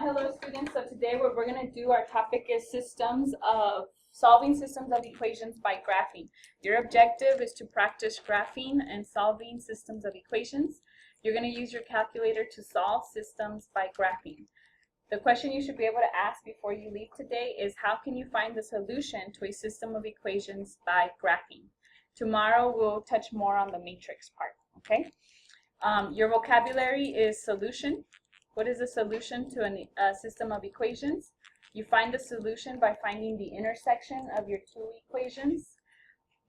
Hello students, so today what we're going to do, our topic is solving systems of equations by graphing. Your objective is to practice graphing and solving systems of equations. You're going to use your calculator to solve systems by graphing. The question you should be able to ask before you leave today is, how can you find the solution to a system of equations by graphing? Tomorrow we'll touch more on the matrix part, okay? Your vocabulary is solution. What is a solution to a system of equations? You find the solution by finding the intersection of your two equations.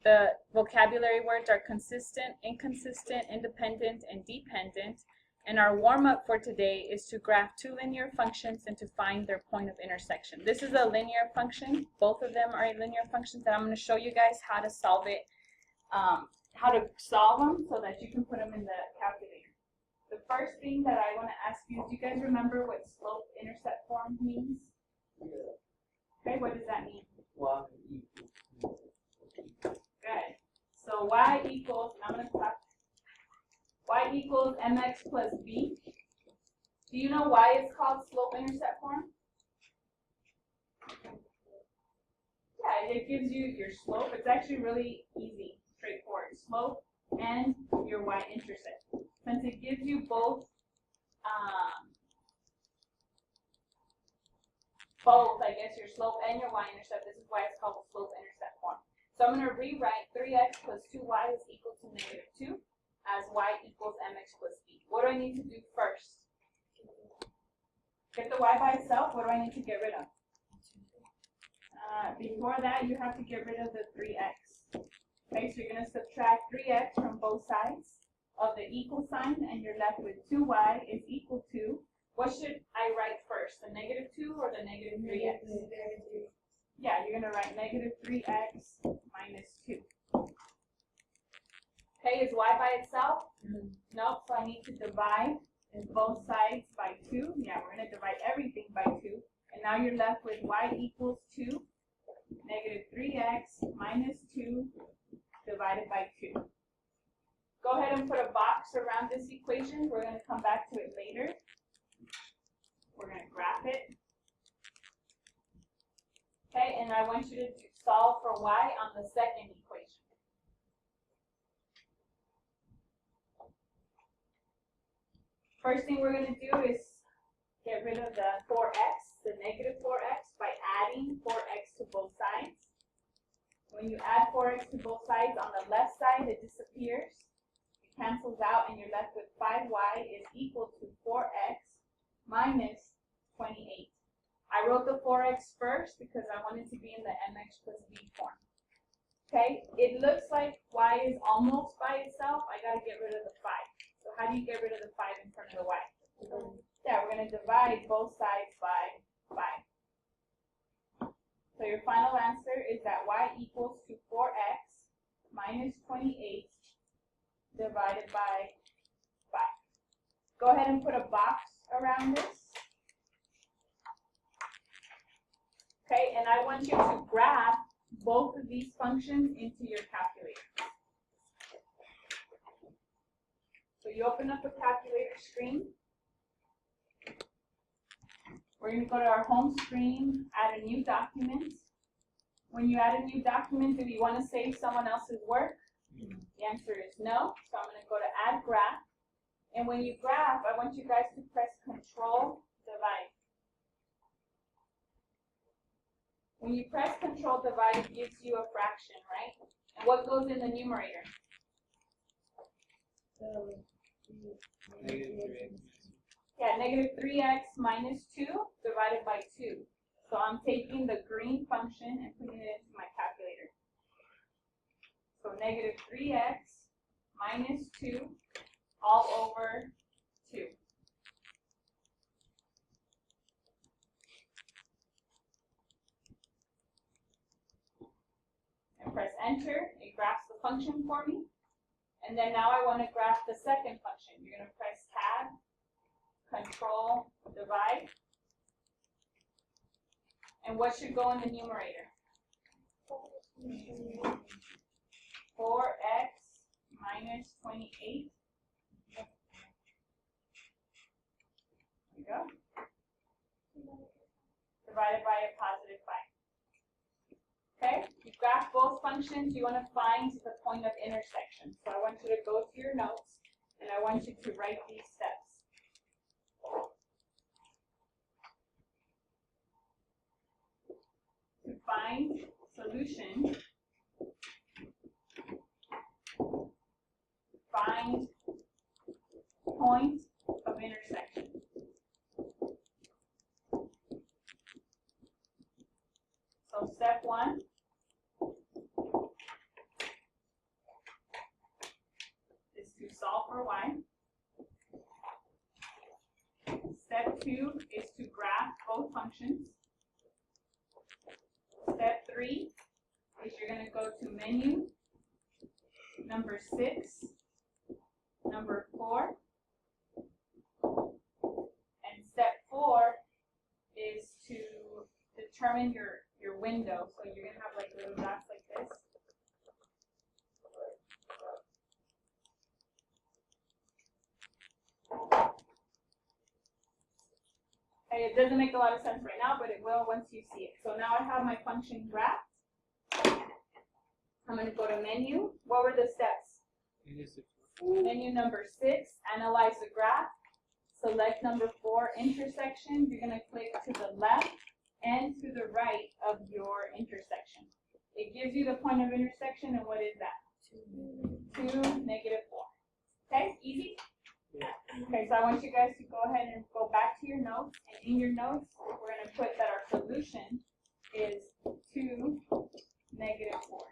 The vocabulary words are consistent, inconsistent, independent, and dependent. And our warm-up for today is to graph two linear functions and to find their point of intersection. This is a linear function. Both of them are linear functions, and I'm going to show you guys how to solve it, how to solve them so that you can put them in the calculator. The first thing that I want to ask you, do you guys remember what slope-intercept form means? Okay, what does that mean? Y equals. Good. So y equals, I'm going to talk, y equals mx plus b. Do you know why it's called slope-intercept form? Yeah, it gives you your slope. It's actually really easy, straightforward. Slope and your y-intercept. Since it gives you both, I guess, your slope and your y-intercept, this is why it's called the slope-intercept form. So I'm going to rewrite 3x plus 2y is equal to -2 as y equals mx plus b. What do I need to do first? Get the y by itself. What do I need to get rid of? Before that, you have to get rid of the 3x. Okay, so you're going to subtract 3x from both sides of the equal sign, and you're left with 2y is equal to, what should I write first, the -2 or the -3x? Yeah, you're going to write -3x minus 2. Okay, is y by itself? Nope, so I need to divide both sides by 2. Yeah, we're going to divide everything by 2. And now you're left with y equals 2, -3x minus 2 divided by 2. Go ahead and put a box around this equation. We're going to come back to it later. We're going to graph it. Okay, and I want you to solve for y on the second equation. First thing we're going to do is get rid of the 4x, the -4x, by adding 4x to both sides. When you add 4x to both sides, on the left side it disappears. Cancels out, and you're left with 5y is equal to 4x minus 28. I wrote the 4x first because I wanted to be in the mx plus b form. Okay, it looks like y is almost by itself. I got to get rid of the 5. So how do you get rid of the 5 in front of the y? Yeah, we're going to divide both sides by 5. So your final answer is that y equals to 4x minus 28 divided by 5. Go ahead and put a box around this. Okay, and I want you to graph both of these functions into your calculator. So you open up the calculator screen. We're going to go to our home screen, add a new document. When you add a new document, do you want to save someone else's work? The answer is no. So I'm going to go to add graph. And when you graph, I want you guys to press Control Divide. When you press Control Divide, it gives you a fraction, right? And what goes in the numerator? Yeah, -3x minus 2 divided by 2. So I'm taking the green function and putting it into my calculator. So -3x minus 2 all over 2. And press enter. It graphs the function for me. And then now I want to graph the second function. You're going to press Tab, Control, Divide. And what should go in the numerator? 4x minus 28. There we go. divided by a positive 5. Okay, you graph both functions, you want to find the point of intersection. So I want you to go to your notes, and I want you to write these steps. To find solution, find point of intersection. So step 1 is to solve for y. Step 2 is to graph both functions. Step 3 is you're going to go to menu, number 6, number 4, and step 4 is to determine your window. So you're going to have like little dots like this. Okay, it doesn't make a lot of sense right now, but it will once you see it. So now I have my function graphed. I'm going to go to menu. What were the steps? Menu number 6, analyze the graph. Select number 4, intersection. You're going to click to the left and to the right of your intersection. It gives you the point of intersection, and what is that? 2, negative 4. Okay, easy? Okay, so I want you guys to go ahead and go back to your notes, and in your notes, we're going to put that our solution is 2, negative 4.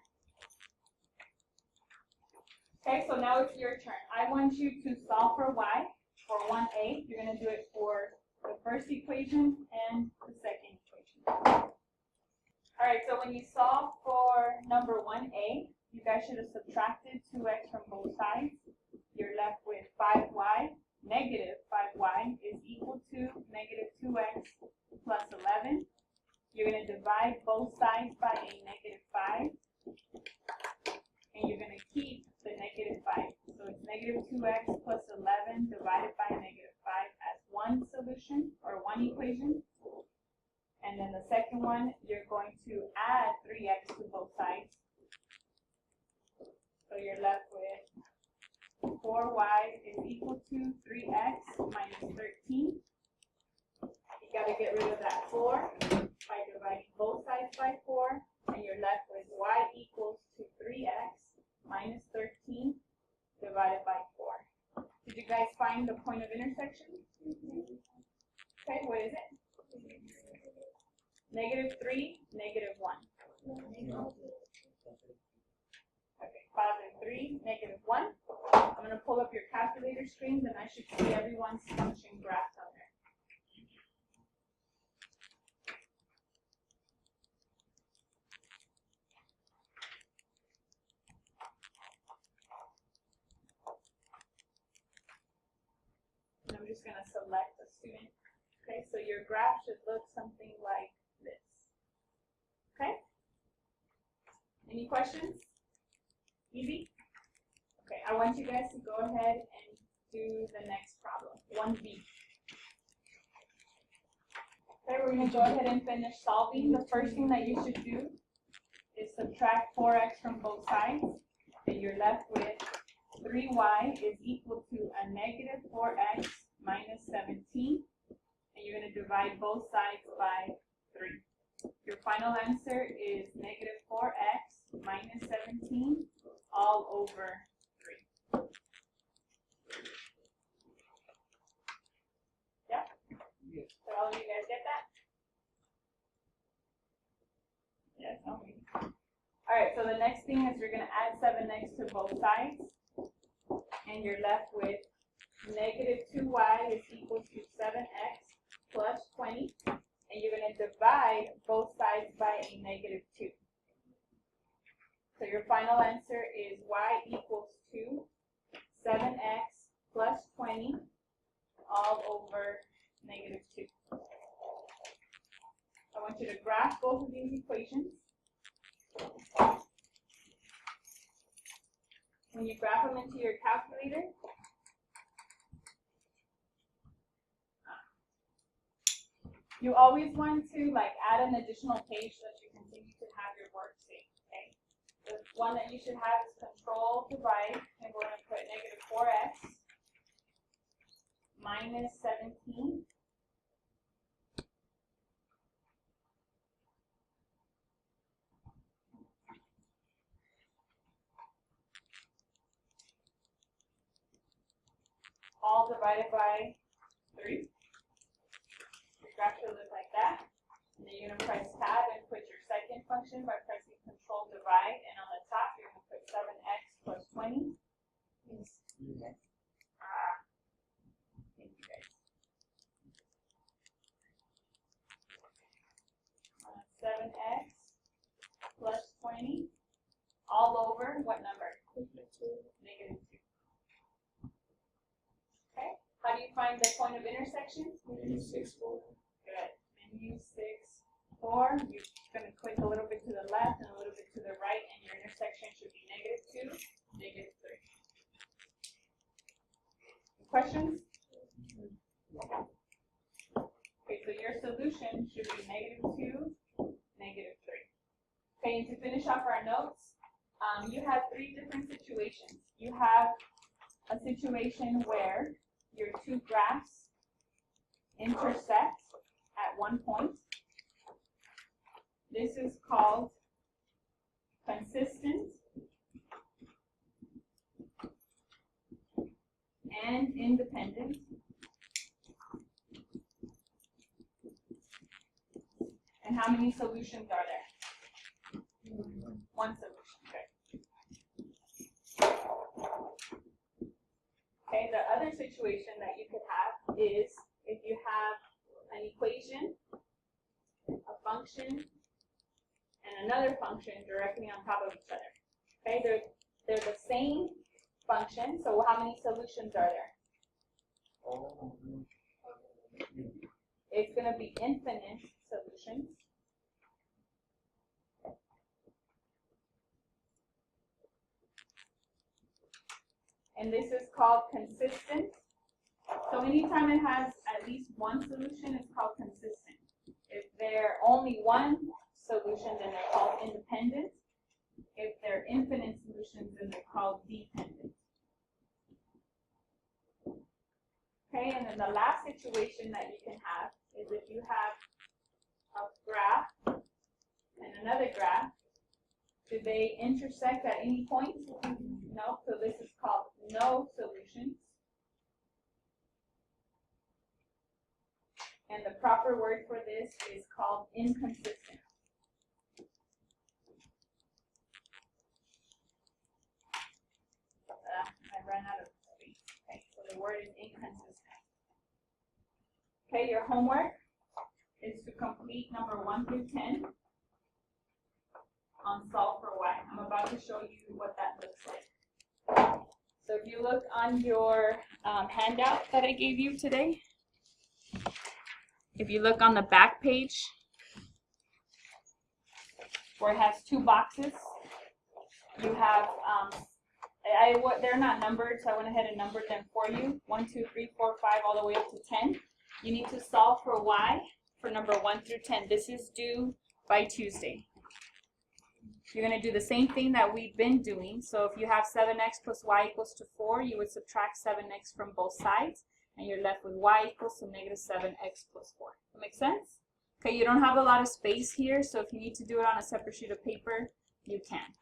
Okay, so now it's your turn. I want you to solve for y, for 1a. You're going to do it for the first equation and the second equation. All right, so when you solve for number 1a, you guys should have subtracted 2x from both sides. You're left with 5y, negative 5y is equal to negative 2x plus 11. You're going to divide both sides by a negative 5. And you're going to keep the negative 5. So it's negative 2x plus 11 divided by negative 5 as one solution, or one equation. And then the second one, you're going to add 3x to both sides. So you're left with 4y is equal to 3x minus 13. You got to get rid of that 4 by dividing both sides by 4. And you're left with y equals to 3x minus 13 divided by 4. Did you guys find the point of intersection? Okay, what is it? Negative 3, negative 1. Okay, positive 3, negative 1. I'm going to pull up your calculator screens, and I should see everyone's function graph on there. And I'm just going to select a student. Okay, so your graph should look something like this. Okay? Any questions? Easy? Okay, I want you guys to go ahead and do the next problem, 1b. Okay, we're going to go ahead and finish solving. The first thing that you should do is subtract 4x from both sides, and you're left with 3y is equal to a negative 4x minus 17, and you're going to divide both sides by 3. Your final answer is negative 4x minus 17 all over 3. Yeah? Yes. So all of you guys get that? Yes, okay. Alright, so the next thing is you're going to add 7x to both sides, and you're left with negative 2y is equal to 7x plus 20, and you're going to divide both sides by a negative 2. So your final answer is y equals to 7x plus 20 all over negative 2. I want you to graph both of these equations. When you graph them into your calculator, You always want to like add an additional page so that you continue to have your work saved, okay? The one that you should have is control divide, and we're going to put negative 4x minus 17 all divided by 3. Your graph should look like that. And then you're going to press tab and put your second function by pressing control divide, and on the top you're going to put 7x plus 20. Yes. Thank you guys. 7x plus 20 all over what number? Negative 2. Okay. How do you find the point of intersection? Menu 6, 4. Good. Menu 6, 4. You're going to click a little bit to the left and a little bit to the right, and your intersection should be negative 2, negative 3. Questions? Okay, so your solution should be negative 2, negative 3. Okay, and to finish off our notes, you have 3 different situations. You have a situation where your 2 graphs intersect at one point. This is called consistent and independent. And how many solutions are there? 1 solution. Okay. Okay, the other situation that you could have is if you have an equation, a function, and another function directly on top of each other. Okay, they're the same function, so how many solutions are there? It's going to be infinite solutions. And this is called consistent. So anytime it has at least 1 solution, it's called consistent. If they're only 1 solution, then they're called independent. If they're infinite solutions, then they're called dependent. Okay, and then the last situation that you can have is if you have a graph and another graph. Do they intersect at any point? No, so this is called no solutions. And the proper word for this is called inconsistent. I ran out of space. Okay, so the word is inconsistent. Okay, your homework is to complete number 1 through 10 on solve for y. I'm about to show you what that looks like. So if you look on your handout that I gave you today, if you look on the back page where it has 2 boxes, you have, they're not numbered, so I went ahead and numbered them for you. 1, 2, 3, 4, 5, all the way up to 10. You need to solve for y for number 1 through 10. This is due by Tuesday. You're going to do the same thing that we've been doing. So if you have 7x plus y equals to 4, you would subtract 7x from both sides, and you're left with y equals to negative 7x plus 4. That make sense? Okay, you don't have a lot of space here, so if you need to do it on a separate sheet of paper, you can.